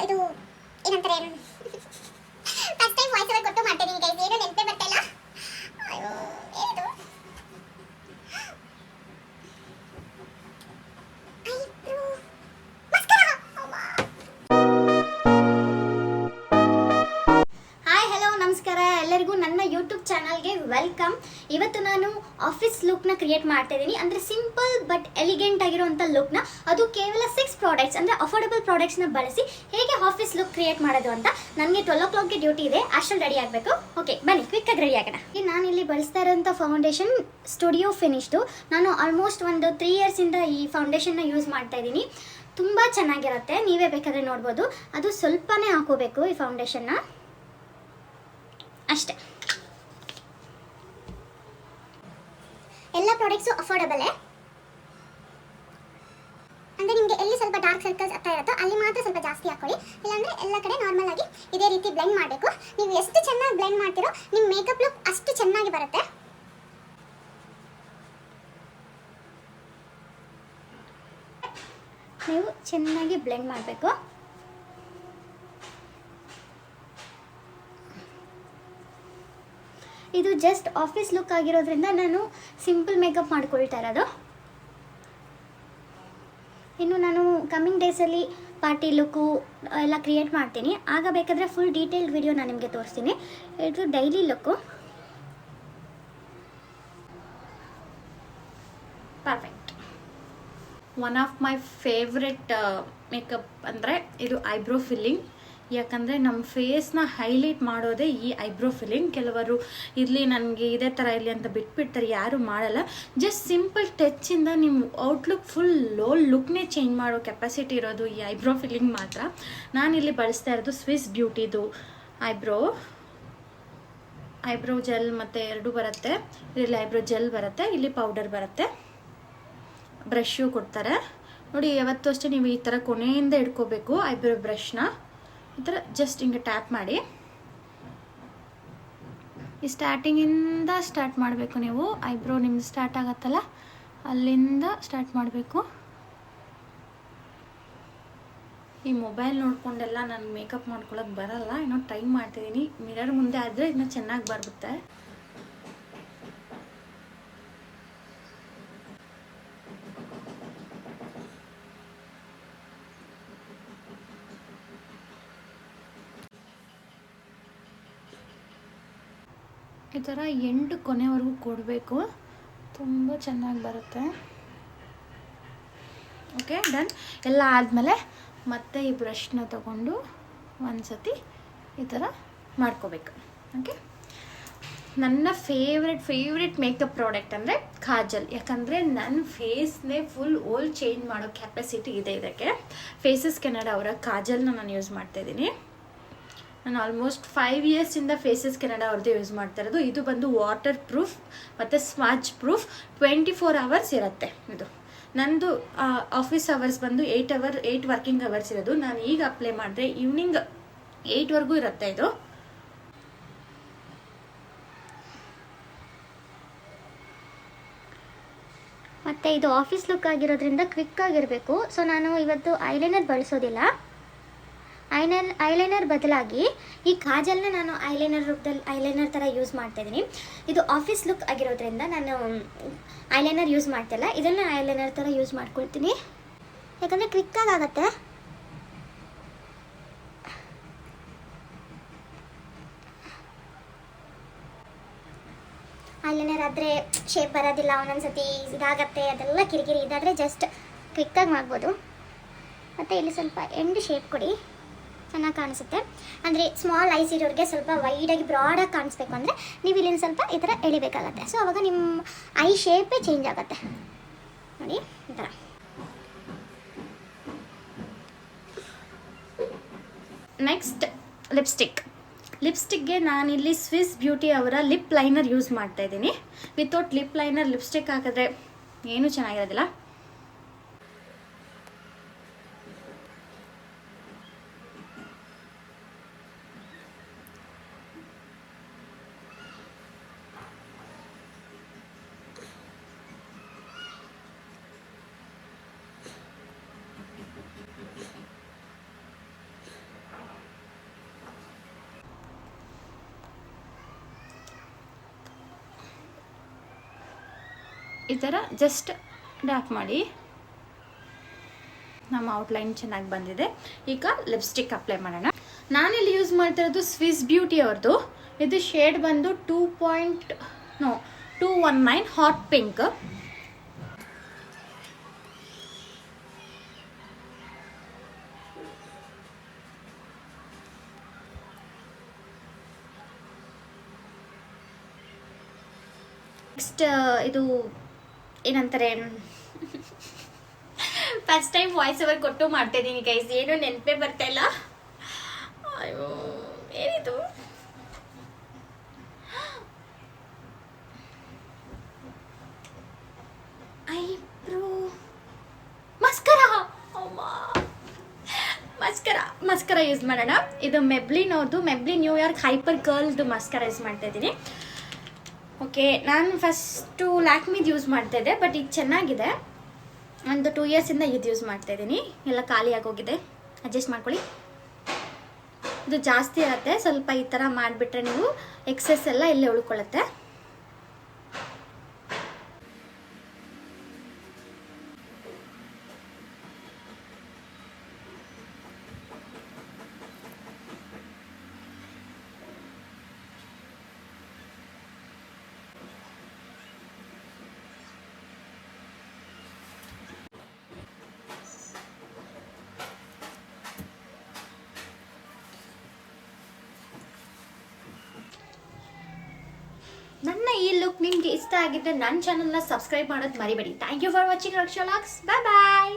ಇದು ಏನಂತಾರೆ first time voice over ಕೊಟ್ಟು ಮಾಡ್ತಿದ್ದೀನಿ ಗೈಸ್, ಏನು ನೆನಪೇ ಬರ್ತಾ ಇಲ್ಲ. ಅಯ್ಯೋ ಏನಿದು ಎಲ್ಲರಿಗೂ ನನ್ನ ಯೂಟ್ಯೂಬ್ ಚಾನಲ್ಗೆ ವೆಲ್ಕಮ್. ಇವತ್ತು ನಾನು ಆಫೀಸ್ ಲುಕ್ನ ಕ್ರಿಯೇಟ್ ಮಾಡ್ತಾ ಇದ್ದೀನಿ. ಅಂದರೆ ಸಿಂಪಲ್ ಬಟ್ ಎಲಿಗೆಂಟ್ ಆಗಿರುವಂಥ ಲುಕ್ನ, ಅದು ಕೇವಲ 6 ಪ್ರಾಡಕ್ಟ್ಸ್ ಅಂದರೆ ಅಫೋರ್ಡಬಲ್ ಪ್ರಾಡಕ್ಟ್ಸ್ನ ಬಳಸಿ ಹೇಗೆ ಆಫೀಸ್ ಲುಕ್ ಕ್ರಿಯೇಟ್ ಮಾಡೋದು ಅಂತ. ನನಗೆ 12 o'clockಗೆ ಡ್ಯೂಟಿ ಇದೆ, ಅಷ್ಟರಲ್ಲಿ ರೆಡಿ ಆಗಬೇಕು. ಓಕೆ ಬನ್ನಿ ಕ್ವಿಕ್ಕಾಗಿ ರೆಡಿ ಆಗೋಣ. ನಾನು ಇಲ್ಲಿ ಬಳಸ್ತಾ ಇರೋಂಥ ಫೌಂಡೇಶನ್ ಸ್ಟುಡಿಯೋ ಫಿನಿಶ್ಡು. ನಾನು ಆಲ್ಮೋಸ್ಟ್ ಒಂದು 3 ಇಯರ್ಸಿಂದ ಈ ಫೌಂಡೇಶನ್ನ ಯೂಸ್ ಮಾಡ್ತಾ ಇದ್ದೀನಿ. ತುಂಬ ಚೆನ್ನಾಗಿರುತ್ತೆ, ನೀವೇ ಬೇಕಾದರೆ ನೋಡ್ಬೋದು. ಅದು ಸ್ವಲ್ಪನೇ ಹಾಕೋಬೇಕು ಈ ಫೌಂಡೇಶನ್ನ, ಅಷ್ಟೇ. ಎಲ್ಲ ಪ್ರಾಡಕ್ಟ್ಸು ಅಫೋರ್ಡಬಲೇ, ಅಂದರೆ ನಿಮಗೆ ಎಲ್ಲಿ ಸ್ವಲ್ಪ ಡಾರ್ಕ್ ಸರ್ಕಲ್ಸ್ ಆಗ್ತಾ ಇರುತ್ತೋ ಅಲ್ಲಿ ಮಾತ್ರ ಸ್ವಲ್ಪ ಜಾಸ್ತಿ ಹಾಕೊಳ್ಳಿ, ಇಲ್ಲಾಂದರೆ ಎಲ್ಲ ಕಡೆ ನಾರ್ಮಲ್ ಆಗಿ ಇದೇ ರೀತಿ ಬ್ಲೆಂಡ್ ಮಾಡಬೇಕು. ನೀವು ಎಷ್ಟು ಚೆನ್ನಾಗಿ ಬ್ಲೆಂಡ್ ಮಾಡ್ತೀರೋ ನಿಮ್ಮ ಮೇಕಪ್ ಲುಕ್ ಅಷ್ಟು ಚೆನ್ನಾಗಿ ಬರುತ್ತೆ. ನೀವು ಚೆನ್ನಾಗಿ ಬ್ಲೆಂಡ್ ಮಾಡಬೇಕು. ಇದು ಜಸ್ಟ್ ಆಫೀಸ್ ಲುಕ್ ಆಗಿರೋದ್ರಿಂದ ನಾನು ಸಿಂಪಲ್ ಮೇಕಪ್ ಮಾಡ್ಕೊಳ್ತಾ ಇರೋದು. ಇನ್ನು ನಾನು ಕಮ್ಮಿಂಗ್ ಡೇಸಲ್ಲಿ ಪಾರ್ಟಿ ಲುಕ್ಕು ಎಲ್ಲ ಕ್ರಿಯೇಟ್ ಮಾಡ್ತೀನಿ, ಆಗ ಬೇಕಾದರೆ ಫುಲ್ ಡೀಟೇಲ್ಡ್ ವಿಡಿಯೋ ನಾನು ನಿಮಗೆ ತೋರಿಸ್ತೀನಿ. ಇದು daily look, perfect. One of my favourite makeup ಅಂದರೆ ಇದು ಐಬ್ರೋ ಫಿಲ್ಲಿಂಗ್. ಯಾಕಂದರೆ ನಮ್ಮ ಫೇಸ್ನ ಹೈಲೈಟ್ ಮಾಡೋದೇ ಈ ಐಬ್ರೋ ಫಿಲ್ಲಿಂಗ್. ಕೆಲವರು ಇರಲಿ ನನಗೆ ಇದೇ ಥರ ಇರಲಿ ಅಂತ ಬಿಟ್ಬಿಡ್ತಾರೆ, ಯಾರೂ ಮಾಡಲ್ಲ. ಜಸ್ಟ್ ಸಿಂಪಲ್ ಟಚ್ಚಿಂದ ನಿಮ್ಮ ಔಟ್ಲುಕ್ ಫುಲ್ ಲುಕ್ನೇ ಚೇಂಜ್ ಮಾಡೋ ಕೆಪಾಸಿಟಿ ಇರೋದು ಈ ಐಬ್ರೋ ಫಿಲ್ಲಿಂಗ್ ಮಾತ್ರ. ನಾನಿಲ್ಲಿ ಬಳಸ್ತಾ ಇರೋದು ಸ್ವಿಸ್ ಬ್ಯೂಟಿದು ಐಬ್ರೋ ಜೆಲ್ ಮತ್ತು 2 ಬರುತ್ತೆ. ಇಲ್ಲಿ ಐಬ್ರೋ ಜೆಲ್ ಬರುತ್ತೆ, ಇಲ್ಲಿ ಪೌಡರ್ ಬರುತ್ತೆ, ಬ್ರಷು ಕೊಡ್ತಾರೆ ನೋಡಿ. ಯಾವತ್ತೂ ಅಷ್ಟೇ ನೀವು ಈ ಥರ ಕೊನೆಯಿಂದ ಇಟ್ಕೋಬೇಕು ಐಬ್ರೋ ಬ್ರಷ್ನ. ಈ ಥರ ಜಸ್ಟ್ ಹಿಂಗೆ ಟ್ಯಾಪ್ ಮಾಡಿ, ಈ ಸ್ಟಾರ್ಟಿಂಗಿಂದ ಸ್ಟಾರ್ಟ್ ಮಾಡಬೇಕು. ನೀವು ಐಬ್ರೋ ನಿಮ್ದು ಸ್ಟಾರ್ಟ್ ಆಗತ್ತಲ್ಲ ಅಲ್ಲಿಂದ ಸ್ಟಾರ್ಟ್ ಮಾಡಬೇಕು. ಈ ಮೊಬೈಲ್ ನೋಡ್ಕೊಂಡೆಲ್ಲ ನಾನು ಮೇಕಪ್ ಮಾಡ್ಕೊಳಕ್ಕೆ ಬರಲ್ಲ, ಏನೋ ಟ್ರೈ ಮಾಡ್ತಿದ್ದೀನಿ. ಮಿರರ್ ಮುಂದೆ ಆದರೆ ಇನ್ನೂ ಚೆನ್ನಾಗಿ ಬರುತ್ತೆ. ಈ ಥರ ಎಂಟು ಕೊನೆವರೆಗೂ ಕೊಡಬೇಕು, ತುಂಬ ಚೆನ್ನಾಗಿ ಬರುತ್ತೆ. Okay done. ಎಲ್ಲ ಆದಮೇಲೆ ಮತ್ತೆ ಈ ಬ್ರಷ್ನ ತಗೊಂಡು ಒಂದು ಸತಿ ಈ ಥರ ಮಾಡ್ಕೋಬೇಕು. ಓಕೆ, ನನ್ನ ಫೇವ್ರೆಟ್ ಮೇಕಪ್ ಪ್ರಾಡಕ್ಟ್ ಅಂದರೆ ಕಾಜಲ್. ಯಾಕಂದರೆ ನನ್ನ ಫೇಸ್ನೇ ಫುಲ್ ಚೇಂಜ್ ಮಾಡೋ ಕೆಪಾಸಿಟಿ ಇದೆ ಇದಕ್ಕೆ. ಫೇಸಸ್ ಕೆನಡಾ ಅವರ ಕಾಜಲ್ನ ನಾನು ಯೂಸ್ ಮಾಡ್ತಾಯಿದ್ದೀನಿ. ನಾನು ಆಲ್ಮೋಸ್ಟ್ 5 ಇಯರ್ಸಿಂದ ಫೇಸಸ್ ಕೆನಡಾ ಅವ್ರದ್ದು ಯೂಸ್ ಮಾಡ್ತಾ ಇರೋದು. ಇದು ಬಂದು ವಾಟರ್ ಪ್ರೂಫ್ ಮತ್ತು ಸ್ಮಾಚ್ ಪ್ರೂಫ್, 24 hours ಇರುತ್ತೆ. ಇದು ನಂದು ಆಫೀಸ್ ಅವರ್ಸ್ ಬಂದು 8 ವರ್ಕಿಂಗ್ ಅವರ್ಸ್ ಇರೋದು. ನಾನು ಈಗ ಅಪ್ಲೈ ಮಾಡಿದ್ರೆ ಈವ್ನಿಂಗ್ 8ವರೆಗೂ ಇರುತ್ತೆ ಇದು. ಮತ್ತು ಇದು ಆಫೀಸ್ ಲುಕ್ ಆಗಿರೋದ್ರಿಂದ ಕ್ವಿಕ್ ಆಗಿರಬೇಕು. ಸೊ ನಾನು ಇವತ್ತು ಐಲೈನರ್ ಬಳಸೋದಿಲ್ಲ. ಐಲೈನರ್ ಬದಲಾಗಿ ಈ ಕಾಜಲ್ನ ನಾನು ಐಲೈನರ್ ಥರ ಯೂಸ್ ಮಾಡ್ತಾಯಿದ್ದೀನಿ. ಇದು ಆಫೀಸ್ ಲುಕ್ ಆಗಿರೋದ್ರಿಂದ ನಾನು ಐಲೈನರ್ ಯೂಸ್ ಮಾಡ್ತಿಲ್ಲ, ಇದನ್ನು ಐಲೈನರ್ ಥರ ಯೂಸ್ ಮಾಡ್ಕೊಳ್ತೀನಿ. ಯಾಕಂದರೆ ಕ್ವಿಕ್ಕಾಗಿ ಆಗುತ್ತೆ. ಐಲೈನರ್ ಆದರೆ ಶೇಪ್ ಬರೋದಿಲ್ಲ, ಒಂದೊಂದ್ಸತಿ ಇದಾಗತ್ತೆ, ಅದೆಲ್ಲ ಕಿರಿಕಿರಿ. ಇದಾದರೆ ಜಸ್ಟ್ ಕ್ವಿಕ್ಕಾಗಿ ಮಾಡ್ಬೋದು. ಮತ್ತು ಇಲ್ಲಿ ಸ್ವಲ್ಪ ಎಂಡ್ ಶೇಪ್ ಕೊಡಿ, ಚೆನ್ನಾಗಿ ಕಾಣಿಸುತ್ತೆ. ಅಂದರೆ ಸ್ಮಾಲ್ ಐಸ್ ಇರೋರಿಗೆ ಸ್ವಲ್ಪ ವೈಡಾಗಿ ಬ್ರಾಡಾಗಿ ಕಾಣಿಸ್ಬೇಕು ಅಂದರೆ ನೀವು ಇಲ್ಲಿಂದ ಸ್ವಲ್ಪ ಈ ಥರ ಎಳಿಬೇಕಾಗತ್ತೆ. ಸೊ ಆವಾಗ ನಿಮ್ಮ ಐ ಶೇಪೇ ಚೇಂಜ್ ಆಗುತ್ತೆ ನೋಡಿ ಈ ಥರ. ನೆಕ್ಸ್ಟ್ ಲಿಪ್ಸ್ಟಿಕ್ಗೆ ನಾನಿಲ್ಲಿ ಸ್ವಿಸ್ ಬ್ಯೂಟಿ ಅವರ ಲಿಪ್ ಲೈನರ್ ಯೂಸ್ ಮಾಡ್ತಾ ಇದ್ದೀನಿ. ವಿತೌಟ್ ಲಿಪ್ ಲೈನರ್ ಲಿಪ್ಸ್ಟಿಕ್ ಹಾಕಿದ್ರೆ ಏನೂ ಚೆನ್ನಾಗಿರೋದಿಲ್ಲ. ಈ ಥರ ಜಸ್ಟ್ ಡ್ಯಾಪ್ ಮಾಡಿ. ನಮ್ಮ ಔಟ್ಲೈನ್ ಚೆನ್ನಾಗಿ ಬಂದಿದೆ. ಈಗ ಲಿಪ್ಸ್ಟಿಕ್ ಅಪ್ಲೈ ಮಾಡೋಣ. ನಾನಿಲ್ಲಿ ಯೂಸ್ ಮಾಡ್ತಿರೋದು ಸ್ವಿಸ್ ಬ್ಯೂಟಿ ಅವ್ರದ್ದು. ಇದು ಶೇಡ್ ಬಂದು 219 ಹಾಟ್ ಪಿಂಕ್. ನೆಕ್ಸ್ಟ್ ಇದು ಏನಂತಾರೆ, ಫಸ್ಟ್ ಟೈಮ್ ವಾಯ್ಸ್ ಓವರ್ ಕೊಟ್ಟು ಮಾಡ್ತಾ ಇದ್ದೀನಿ ಗೈಸ್, ಏನು ನೆನಪೇ ಬರ್ತಾ ಇಲ್ಲ. ಅಯ್ಯೋ ಏನಿದು, ಐಬ್ರೋ ಮಸ್ಕರ ಯೂಸ್ ಮಾಡೋಣ. ಇದು ಮೆಬ್ಲಿನ್ ಅವ್ರದ್ದು, ಮೆಬ್ಲಿನ್ ನ್ಯೂಯಾರ್ಕ್ ಹೈಪರ್ ಕರ್ಲ್ದು ಮಸ್ಕರ ಯೂಸ್ ಮಾಡ್ತಾ ಇದ್ದೀನಿ. ಓಕೆ, ನಾನು ಫಸ್ಟು ಲ್ಯಾಕ್ಮಿದು ಯೂಸ್ ಮಾಡ್ತಾ ಇದ್ದೆ, ಬಟ್ ಇದು ಚೆನ್ನಾಗಿದೆ. ಒಂದು 2 ಇಯರ್ಸಿಂದ ಇದು ಯೂಸ್ ಮಾಡ್ತಾ ಇದ್ದೀನಿ. ಎಲ್ಲ ಖಾಲಿ ಆಗೋಗಿದೆ, ಅಡ್ಜಸ್ಟ್ ಮಾಡ್ಕೊಳ್ಳಿ. ಇದು ಜಾಸ್ತಿ ಇರುತ್ತೆ, ಸ್ವಲ್ಪ ಈ ಥರ ಮಾಡಿಬಿಟ್ರೆ ನೀವು ಎಕ್ಸೆಸ್ ಎಲ್ಲ ಇಲ್ಲೇ ಉಳ್ಕೊಳ್ಳುತ್ತೆ. ನನ್ನ ಈ ಲುಕ್ ನಿಮಗೆ ಇಷ್ಟ ಆಗಿದ್ರೆ ನನ್ನ ಚಾನಲ್ನ ಸಬ್ಸ್ಕ್ರೈಬ್ ಮಾಡೋದು ಮರಿಬೇಡಿ. Thank you for watching Raksha vlogs. Bye bye.